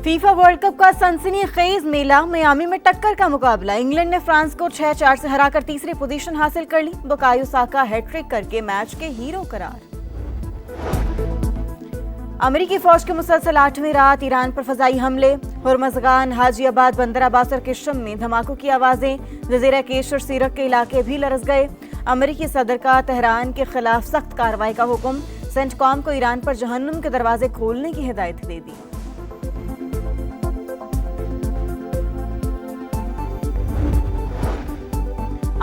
FIFA world cup का सनसनीखेज मेला Miami में टक्कर का मुकाबला। इंग्लैंड ने फ्रांस को 6-4 से हराकर तीसरी पोजीशन हासिल कर ली। बुकायो साका हैट्रिक करके मैच के हीरो करार। अमेरिकी फौज के मुसलसल 8वीं रात ईरान पर फजाई हमले। हुर्मज़गान, हाजीआबाद, बंदर अब्बास और किशम में धमाकों की आवाजें। जजीरा केश और सीरक के इलाके भी लरस गए। अमेरिकी सदर का तेहरान के खिलाफ सख्त कार्रवाई का हुक्म। सेंटकॉम को ईरान पर जहन्नुम के दरवाजे खोलने की हिदायत दे दी।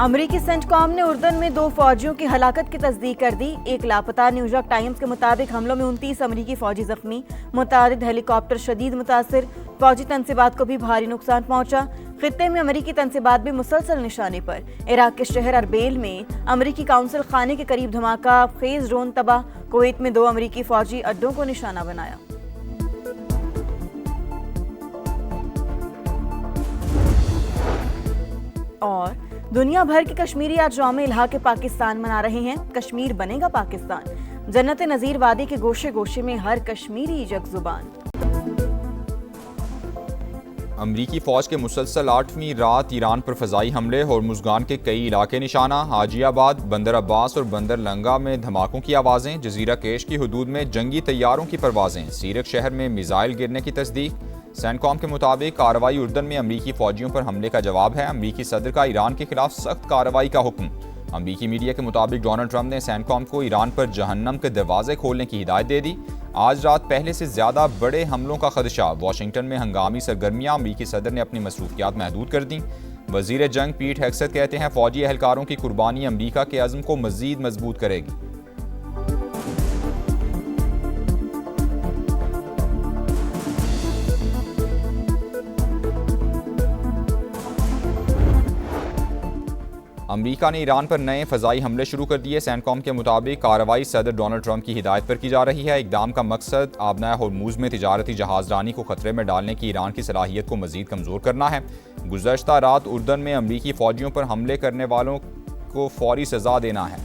अमेरिकी सेंटकॉम ने उर्दन में 2 फौजियों की हलाकत की तस्दीक कर दी। एक लापता। न्यूयॉर्क टाइम्स के मुताबिक हमलों में 29 अमेरिकी फौजी जख्मी, मुतादिद हेलीकॉप्टर शदीद मुतासिर। फौजी तनसीबात को भी भारी नुकसान पहुंचा। खित्ते में अमेरिकी तनसीबात भी मुसलसल निशाने पर। इराक के शहर अरबेल में अमेरिकी काउंसिल खाने के करीब धमाका, खेज ड्रोन तबाह। कुवैत में 2 अमेरिकी फौजी अड्डों को निशाना बनाया। और दुनिया भर के कश्मीरी आज यौम इल्हाक़ पाकिस्तान मना रहे हैं। कश्मीर बनेगा पाकिस्तान। जन्नत नज़ीर वादी के गोशे गोशे में हर कश्मीरी जगजुबान। अमरीकी फौज के मुसलसल 8वीं रात ईरान पर फजाई हमले। हुर्मुज़गान के कई इलाके निशाना। हाजीआबाद, बंदर अब्बास और बंदर लंगा में धमाकों की आवाज़ें। जजीरा केश की हदूद में जंगी तैयारों की परवाजें। सीरक शहर में मिसाइल गिरने की तस्दीक। सेंटकॉम के मुताबिक कार्रवाई उर्दन में अमरीकी फौजियों पर हमले का जवाब है। अमरीकी सदर का ईरान के खिलाफ सख्त कार्रवाई का हुक्म। अमरीकी मीडिया के मुताबिक डोनाल्ड ट्रंप ने सेंटकॉम को ईरान पर जहन्नम के दरवाजे खोलने की हिदायत दे दी। आज रात पहले से ज्यादा बड़े हमलों का खदशा। वाशिंगटन में हंगामी सरगर्मियां। अमरीकी सदर ने अपनी मसरूफियात महदूद कर दी। वजीर जंग पीट हेग्सेथ कहते हैं फौजी एहलकारों की कुर्बानी अमरीका के अज़्म को मजीद मजबूत करेगी। अमरीका ने ईरान पर नए फ़ज़ाई हमले शुरू कर दिए। सेंटकॉम के मुताबिक कार्रवाई सदर डोनाल्ड ट्रंप की हिदायत पर की जा रही है। इक़दाम का मकसद आबनाए होर्मुज़ में तिजारती जहाज़रानी को खतरे में डालने की ईरान की सलाहियत को मज़ीद कमज़ोर करना है। गुज़श्ता रात उर्दन में अमरीकी फ़ौजियों पर हमले करने वालों को फौरी सज़ा देना है।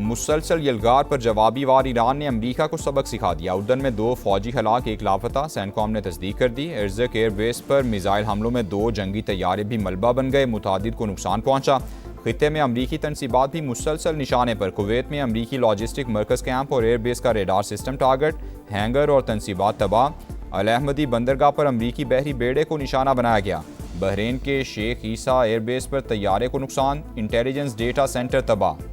मुसलसल यलगार पर जवाबी वार। ईरान ने अमरीका को सबक सिखा दिया। उर्दन में 2 फौजी हलाक, 1 लापता। सेंटकॉम ने तस्दीक कर दी। इर्ज़क एयरबेस पर मिसाइल हमलों में 2 जंगी तैयारे भी मलबा बन गए। मुतादिद को नुकसान पहुंचा। खित्ते में अमरीकी तनसीबात भी मुसलसल निशाने पर। कुवैत में अमरीकी लॉजिस्टिक मरकज़ कैंप और एयरबेस का रेडार सिस्टम टारगेट। हैंगर और तनसीबात तबाह। अल अहमदी बंदरगाह पर अमरीकी बहरी बेड़े को निशाना बनाया गया। बहरीन के शेख ईसा एयरबेस पर तैयारे को नुकसान। इंटेलिजेंस डेटा सेंटर तबाह।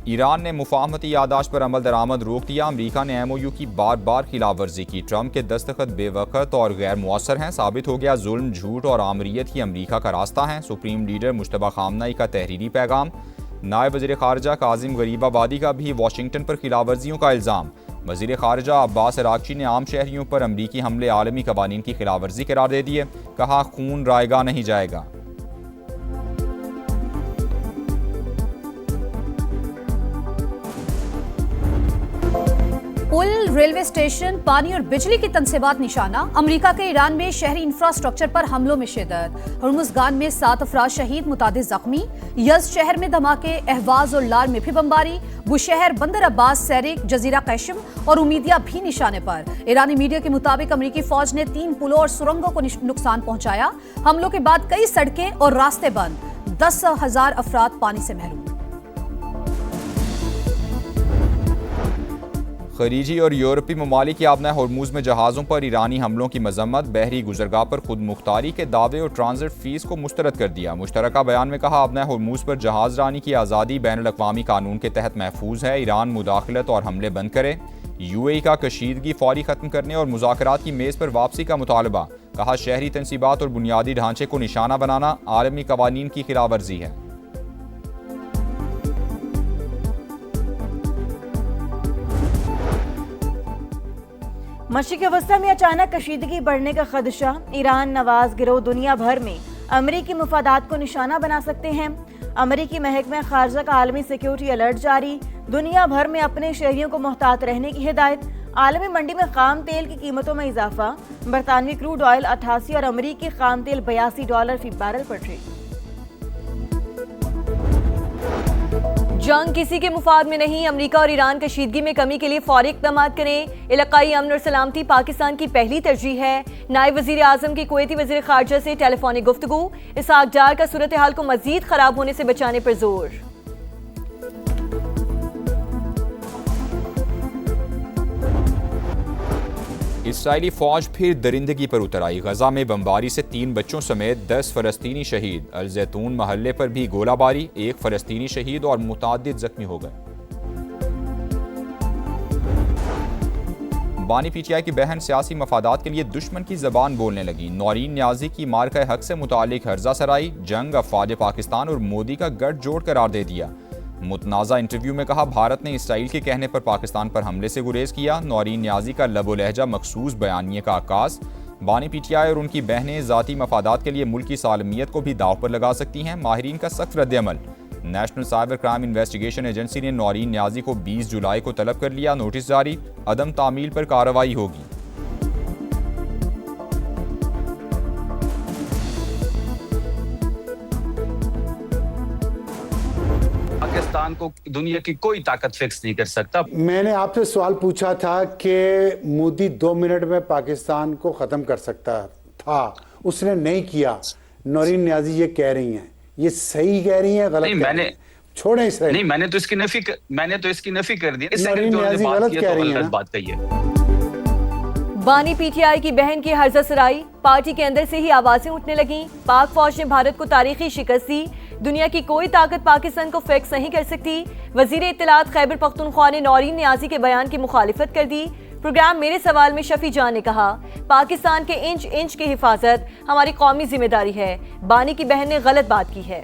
ईरान ने मुफाहमती यादाश्त पर अमल दरामद रोक दिया। अमरीका ने MOU की बार बार खिलाफ वर्जी की। ट्रंप के दस्तखत बेवकत और गैर मुअस्सर हैं। साबित हो गया जुल्म, झूठ और आमरीत ही अमरीका का रास्ता है। सुप्रीम लीडर मुश्तबा खामनई का तहरीरी पैगाम। नायब वज़ीर ख़ारजा काज़िम गरीबाबादी का भी वाशिंगटन पर खिलाफ वर्जियों का इल्ज़ाम। वज़ीर ख़ारजा अब्बास अराग़ची ने आम शहरियों पर अमरीकी हमले आलमी कवानीन की खिलाफ वर्जी करार दे दिए। कहा खून रायगा नहीं जाएगा। पुल, रेलवे स्टेशन, पानी और बिजली की तनसीबात निशाना। अमेरिका के ईरान में शहरी इंफ्रास्ट्रक्चर पर हमलों में शिद्दत। हुर्मुज़गान में 7 अफराद शहीद, मुतादिद जख्मी। यज़्द शहर में धमाके, अहवाज और लार में भी बमबारी। बुशहर, बंदर अब्बास, सैरिक, जजीरा कैशम और उमीदिया भी निशाने पर। ईरानी मीडिया के मुताबिक अमेरिकी फौज ने 3 पुलों और सुरंगों को नुकसान पहुंचाया। हमलों के बाद कई सड़कें और रास्ते बंद। 10,000 अफराद पानी से महरूम। खलीजी और यूरोपीय ममालिक के आबना होर्मुज़ में जहाज़ों पर ईरानी हमलों की मजम्मत। बहरी गुजरगाह पर खुद मुख्तारी के दावे और ट्रांजिट फीस को मुस्तरद कर दिया। मुश्तरका बयान में कहा आबना होर्मुज़ पर जहाज़ रानी की आज़ादी बैनुल-अक़वामी कानून के तहत महफूज है। ईरान मुदाखलत और हमले बंद करे। UAE का कशीदगी फौरी ख़त्म करने और मुज़ाकरात की मेज़ पर वापसी का मुतालबा। कहा शहरी तनसीबात और बुनियादी ढांचे को निशाना बनाना आलमी कवानीन की खिलाफ वर्जी है। मशरिक़ी वस्ता में अचानक कशीदगी बढ़ने का खदशा। ईरान नवाज गिरोह दुनिया भर में अमरीकी मुफादात को निशाना बना सकते हैं। अमरीकी महकमा खारजा का आलमी सिक्योरिटी अलर्ट जारी। दुनिया भर में अपने शहरियों को मुहतात रहने की हिदायत। आलमी मंडी में खाम तेल की कीमतों में इजाफा, बरतानवी क्रूड ऑयल 88 और अमरीकी खाम तेल $82 फी बैरल पर ट्रेड। जंग किसी के मुफाद में नहीं, अमेरिका और ईरान कशीदगी में कमी के लिए फौरी इक़दाम करें। इलाकाई अमन और सलामती पाकिस्तान की पहली तरजीह है। नायब वज़ीर आज़म की कुवैती वज़ीर ख़ारजा से टेलीफोनिक गुफ्तगू, इसहाक डार का सूरत हाल को मज़ीद ख़राब होने से बचाने पर जोर। इसराइली फौज फिर दरिंदगी पर उतर आई। गजा में बमबारी से 3 बच्चों समेत 10 फ़लस्तीनी शहीद। अल जैतून महल्ले पर भी गोलाबारी, 1 फ़लस्तीनी शहीद और मुतादिद जख्मी हो गए। बानी पीटीआई की बहन सियासी मफादात के लिए दुश्मन की जबान बोलने लगी। नौरीन न्याजी की मार्का हक से मुतालिक हर्जा सराई, जंग अफवाज पाकिस्तान और मोदी का गठजोड़ करार दे दिया। मुतनाज़ा इंटरव्यू में कहा, भारत ने इसराइल के कहने पर पाकिस्तान पर हमले से गुरेज किया। नौरीन न्याजी का लबो लहजा मखसूस बयानिए का आगाज। बानी पीटीआई और उनकी बहनें ज़ाती मफादात के लिए मुल्क की सालमियत को भी दाव पर लगा सकती हैं। माहिरीन का सख्त रद्द-ए-अमल। National cyber crime investigation agency ने नौरीन न्याजी को 20 जुलाई को तलब कर लिया। नोटिस जारी, अदम तामील पर कार्रवाई होगी। पाकिस्तान को दुनिया की कोई ताकत फिक्स नहीं कर सकता। मैंने आपसे सवाल पूछा था कि मोदी 2 मिनट में पाकिस्तान को खत्म कर सकता था, उसने नहीं किया। नौरीन न्याजी ये कह रही हैं, ये सही कह रही हैं, गलत? नहीं, मैंने छोड़े इसराइल। नहीं, मैंने तो इसकी नफी कर दी। नौरीन न्याजी गलत कह रही है, बात कही है। बानी पीटीआई की बहन की हर्जा सराई, पार्टी के अंदर से ही आवाजें उठने लगीं। पाक फौज ने भारत को तारीखी शिकस्त दी। दुनिया की कोई ताकत पाकिस्तान को फिक्स नहीं कर सकती। वजीर इत्तलात खैबर पख्तूनख्वा ने नौरीन न्याजी के बयान की मुखालिफत कर दी। प्रोग्राम मेरे सवाल में शफी जान ने कहा, पाकिस्तान के इंच इंच की हिफाजत हमारी कौमी जिम्मेदारी है। बानी की बहन ने गलत बात की है।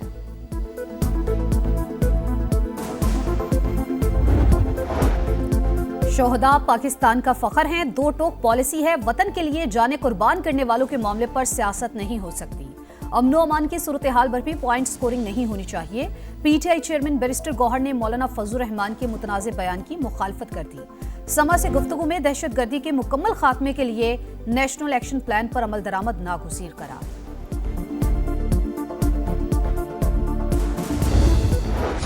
शोहदा पाकिस्तान का फख्र हैं। 2 टोक पॉलिसी है, वतन के लिए जाने कुर्बान करने वालों के मामले पर सियासत नहीं हो सकती। अमन व अमान की सूरत हाल पर भी पॉइंट स्कोरिंग नहीं होनी चाहिए। पीटीआई चेयरमैन बैरिस्टर गौहर ने मौलाना फजलुर रहमान के मुतनाज़े बयान की मुखालफत कर दी। समा से गुफ्तगू में दहशतगर्दी के मुकम्मल खात्मे के लिए नेशनल एक्शन प्लान पर अमल दरामद नागुज़ीर करार।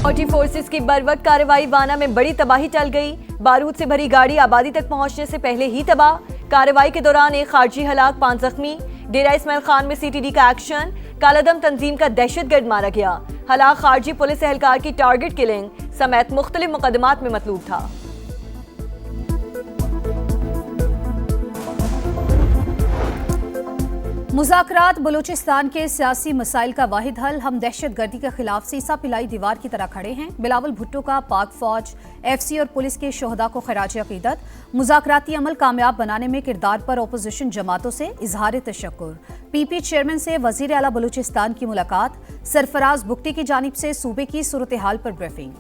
फौजी फोर्सेस की बरवक्त कार्रवाई, वाना में बड़ी तबाही टल गई। बारूद से भरी गाड़ी आबादी तक पहुंचने से पहले ही तबाह। कार्रवाई के दौरान 1 खारजी हलाक, 5 जख्मी। डेरा इस्माइल खान में सीटीडी का एक्शन, कालादम तंजीम का दहशतगर्द मारा गया। हलाक खारजी पुलिस एहलकार की टारगेट किलिंग समेत मुख्तलिफ मुकदमात में मतलूब था। मुज़ाकरात बलूचिस्तान के सियासी मसाइल का वाहिद हल। हम दहशतगर्दी के खिलाफ सीसा पिलाई दीवार की तरह खड़े हैं। बिलावल भुट्टो का पाक फौज, एफसी और पुलिस के शोहदा को खराज अकीदत। मुज़ाकराती अमल कामयाब बनाने में किरदार पर अपोजिशन जमातों से इजहार तशक्कुर। पीपी चेयरमैन से वज़ीर आला बलूचिस्तान की मुलाकात। सरफराज बुगटी की जानिब से सूबे की सूरत हाल पर ब्रीफिंग।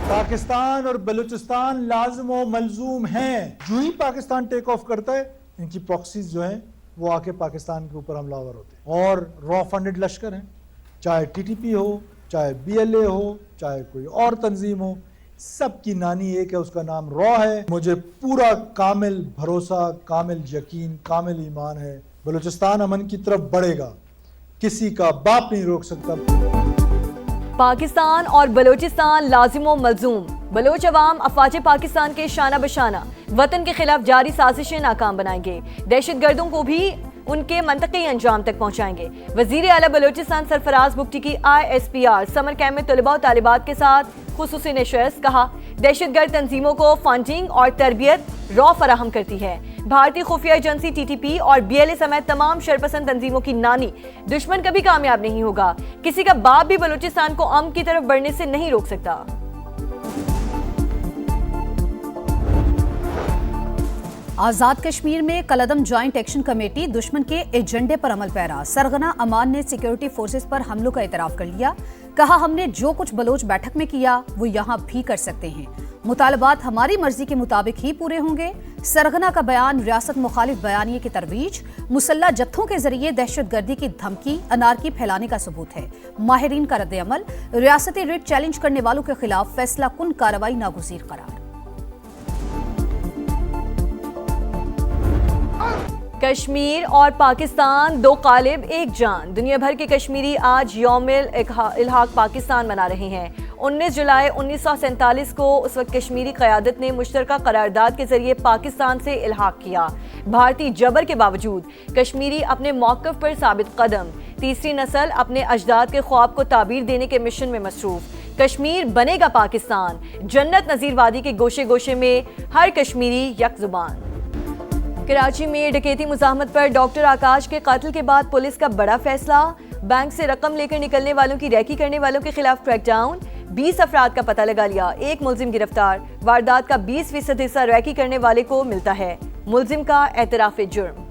पाकिस्तान और बलूचिस्तान लाजिम व मलजूम हैं। जो ही पाकिस्तान टेक ऑफ करता है, इनकी प्रॉक्सीज जो हैं वो आके पाकिस्तान के ऊपर हमलावर होते हैं और रॉ फंडेड लश्कर हैं। चाहे टीटीपी हो, चाहे बीएलए हो, चाहे कोई और तंजीम हो, सबकी नानी एक है, उसका नाम रॉ है। मुझे पूरा कामिल भरोसा, कामिल यकीन, कामिल ईमान है, बलूचिस्तान अमन की तरफ बढ़ेगा। किसी का बाप नहीं रोक सकता। पाकिस्तान और बलोचिस्तान लाजिमो मलजूम। बलोच अवाम अफवाज पाकिस्तान के शाना बशाना वतन के खिलाफ जारी साजिशें नाकाम बनाएंगे। दहशतगर्दों को भी उनके मंतकी अंजाम तक पहुंचाएंगे। वजीर आला बलोचिस्तान सरफराज बुगटी की ISPR समर कैंप में तलबा और तालिबात के साथ खुसूसी नशस्त। कहा, दहशतगर्द तंजीमों को फंडिंग और तरबियत रॉ फराहम करती है। भारतीय खुफिया एजेंसी TTP और BLA समेत तमाम शरपसंद तंजीमों की नानी दुश्मन कभी कामयाब नहीं होगा। किसी का बाप भी बलूचिस्तान को अमन की तरफ बढ़ने से नहीं रोक सकता। आज़ाद कश्मीर में कलदम जॉइंट एक्शन कमेटी दुश्मन के एजेंडे पर अमल पैरा। सरगना अमान ने सिक्योरिटी फोर्सेस पर हमलों का इतराफ कर लिया। कहा, हमने जो कुछ बलोच बैठक में किया वो यहाँ भी कर सकते हैं। मुतालबात हमारी मर्जी के मुताबिक ही पूरे होंगे। सरगना का बयान रियासत मुखालिफ बयानिए की तरवीज, मुसल्ला जत्थों के जरिए दहशतगर्दी की धमकी, अनारकी फैलाने का सबूत है। माहिरीन का रद्द-ए-अमल, रियासती रिट चैलेंज करने वालों के खिलाफ फैसला कुन कार्रवाई नागुज़ीर करार। कश्मीर और पाकिस्तान दो कालिब एक जान। दुनिया भर के कश्मीरी आज यौमिल इल्हाक पाकिस्तान मना रहे हैं। 19 जुलाई 1947 को उस वक्त कश्मीरी क़यादत ने मुश्तरका करारदाद के जरिए पाकिस्तान से इल्हाक किया। भारतीय जबर के बावजूद कश्मीरी अपने मौक़िफ़ पर साबित कदम, तीसरी नस्ल अपने अजदाद के ख्वाब को ताबीर देने के मिशन में मसरूफ़। कश्मीर बनेगा पाकिस्तान, जन्नत नज़ीर वादी के गोशे गोशे में हर कश्मीरी यक जुबान। कराची में डकैती मुज़ाहमत पर डॉक्टर आकाश के कत्ल के बाद पुलिस का बड़ा फैसला, बैंक से रकम लेकर निकलने वालों की रैकी करने वालों के खिलाफ क्रैकडाउन, 20 अफराद का पता लगा लिया, एक मुलजिम गिरफ्तार। वारदात का 20% हिस्सा रैकी करने वाले को मिलता है, मुलजिम का एतराफ़े जुर्म।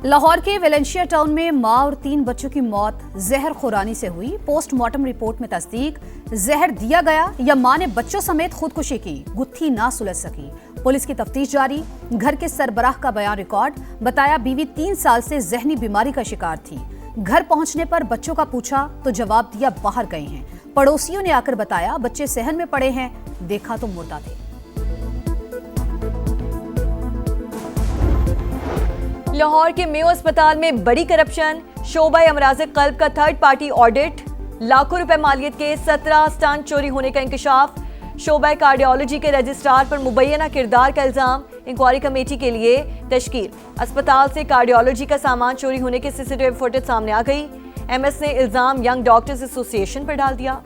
लाहौर के वेलेंशिया टाउन में मां और 3 बच्चों की मौत जहर खुरानी से हुई। पोस्टमार्टम रिपोर्ट में तस्दीक, जहर दिया गया या मां ने बच्चों समेत खुदकुशी की, गुत्थी ना सुलझ सकी। पुलिस की तफ्तीश जारी। घर के सरबराह का बयान रिकॉर्ड, बताया बीवी 3 साल से जहनी बीमारी का शिकार थी। घर पहुंचने पर बच्चों का पूछा तो जवाब दिया बाहर गए हैं। पड़ोसियों ने आकर बताया बच्चे सहन में पड़े हैं, देखा तो मुर्दा थे। लाहौर के मेयो अस्पताल में बड़ी करप्शन, शोबा अमराज कल्ब का थर्ड पार्टी ऑडिट, लाखों रुपए मालियत के 17 स्टंट चोरी होने का इंकशाफ, शोबा कार्डियोलॉजी के रजिस्ट्रार पर मुबैना किरदार का इल्जाम, इंक्वायरी कमेटी के लिए तश्कील। अस्पताल से कार्डियोलॉजी का सामान चोरी होने की सीसीटीवी फुटेज सामने आ गई। एमएस ने इल्जाम यंग डॉक्टर्स एसोसिएशन पर डाल दिया।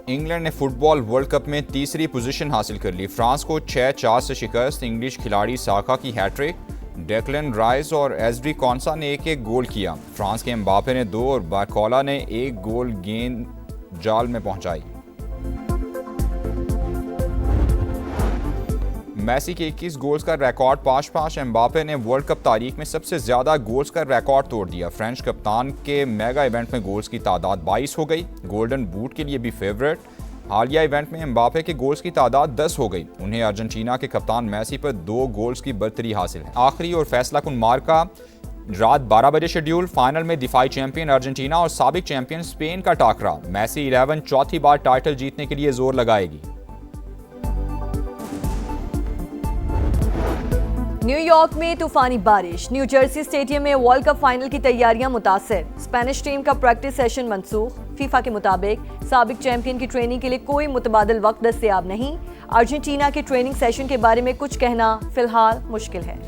इंग्लैंड ने फुटबॉल वर्ल्ड कप में तीसरी पोजीशन हासिल कर ली। फ्रांस को 6-4 से शिकस्त। इंग्लिश खिलाड़ी साका की हैट्रिक, डेक्लन राइस और एजरी कॉन्सा ने 1-1 गोल किया। फ्रांस के एम्बापे ने 2 और बारकोला ने 1 गोल गेंद जाल में पहुंचाई। मेसी के 21 गोल्स का रिकॉर्ड पाश। एम्बापे ने वर्ल्ड कप तारीख में सबसे ज़्यादा गोल्स का रिकॉर्ड तोड़ दिया। फ्रेंच कप्तान के मेगा इवेंट में गोल्स की तादाद 22 हो गई। गोल्डन बूट के लिए भी फेवरेट। हालिया इवेंट में एम्बापे के गोल्स की तादाद 10 हो गई। उन्हें अर्जेंटीना के कप्तान मेसी पर 2 गोल्स की बरतरी हासिल है। आखिरी और फैसला कुन मार्का रात 12 बजे शेड्यूल। फाइनल में दिफाई चैंपियन अर्जेंटीना और साबिक चैंपियन स्पेन का टाकरा। मेसी 11 चौथी बार टाइटल जीतने के लिए जोर लगाएगी। न्यूयॉर्क में तूफानी बारिश, न्यू जर्सी स्टेडियम में वर्ल्ड कप फाइनल की तैयारियां मुतासिर। स्पेनिश टीम का प्रैक्टिस सेशन मनसूख। फीफा के मुताबिक साबिक चैंपियन की ट्रेनिंग के लिए कोई मुतबादिल वक्त दस्तयाब नहीं। अर्जेंटीना के ट्रेनिंग सेशन के बारे में कुछ कहना फिलहाल मुश्किल है।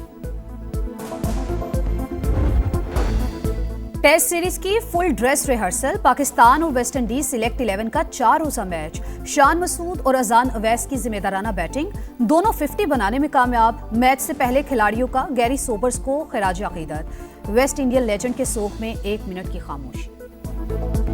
टेस्ट सीरीज की फुल ड्रेस रिहर्सल, पाकिस्तान और वेस्ट इंडीज सिलेक्ट 11 का 4 रोजा मैच। शान मसूद और अजान अवैस की जिम्मेदाराना बैटिंग, दोनों 50 बनाने में कामयाब। मैच से पहले खिलाड़ियों का गैरी सोबर्स को खिराज अकीदत। वेस्ट इंडियन लेजेंड के सोग में 1 मिनट की खामोशी।